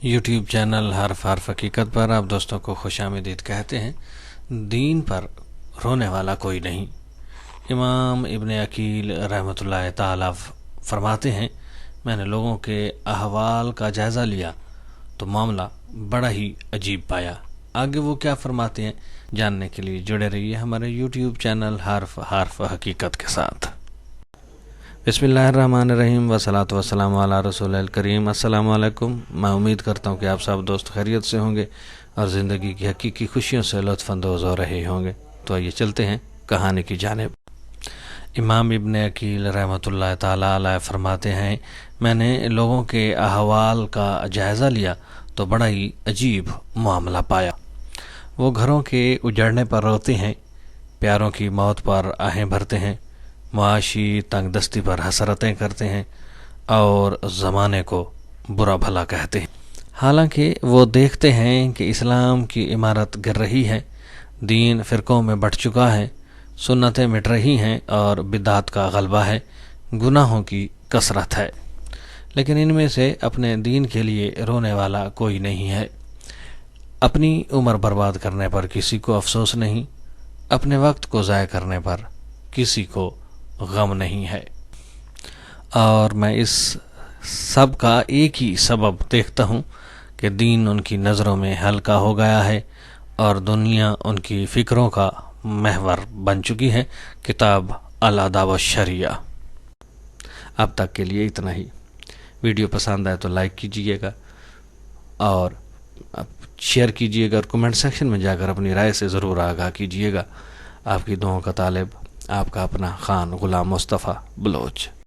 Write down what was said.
YouTube channel हर्फ हकीकत पर आप दोस्तों को खुशामदीद कहते हैं। दीन पर रोने वाला कोई नहीं। इमाम इब्न अकील रहमतुल्लाह ताला फरमाते हैं, मैंने लोगों के अहवाल का जायज़ा लिया तो मामला बड़ा ही अजीब पाया। आगे वो क्या फरमाते हैं जानने के लिए जुड़े रहिए हमारे यूट्यूब चैनल हर्फ हकीकत के साथ। बिस्मिल्लाहिर्रहमानिर्रहीम वसलातु वस्सलामु अला रसूलिल करीम। अस्सलामु अलैकुम। मैं उम्मीद करता हूँ कि आप सब दोस्त खैरियत से होंगे और ज़िंदगी की हकीकी खुशियों से लुत्फ़ अंदोज़ हो रहे होंगे। तो आइए चलते हैं कहानी की जानिब। इमाम इब्न अकील रहमतुल्लाह ताला अलैह फरमाते हैं, मैंने लोगों के अहवाल का जायज़ा लिया तो बड़ा ही अजीब मामला पाया। वो घरों के उजड़ने पर रोते हैं, प्यारों की मौत पर आहें भरते हैं, मुआशी तंगदस्ती पर हसरतें करते हैं और ज़माने को बुरा भला कहते हैं। हालांकि वो देखते हैं कि इस्लाम की इमारत गिर रही है, दीन फ़िरक़ों में बँट चुका है, सुन्नतें मिट रही हैं और बिदात का गलबा है, गुनाहों की कसरत है, लेकिन इनमें से अपने दीन के लिए रोने वाला कोई नहीं है। अपनी उम्र बर्बाद करने पर किसी को अफसोस नहीं, अपने वक्त को ज़ाय करने पर किसी को गम नहीं है। और मैं इस सब का एक ही सबब देखता हूँ कि दीन उनकी नज़रों में हल्का हो गया है और दुनिया उनकी फ़िक्रों का महवर बन चुकी है। किताब अल-अदाब व-शरिया। अब तक के लिए इतना ही। वीडियो पसंद आए तो लाइक कीजिएगा और शेयर कीजिएगा और कमेंट सेक्शन में जाकर अपनी राय से ज़रूर आगाह कीजिएगा। आपकी दुआओं का तालिब आपका अपना खान गुलाम मुस्तफ़ा बलोच।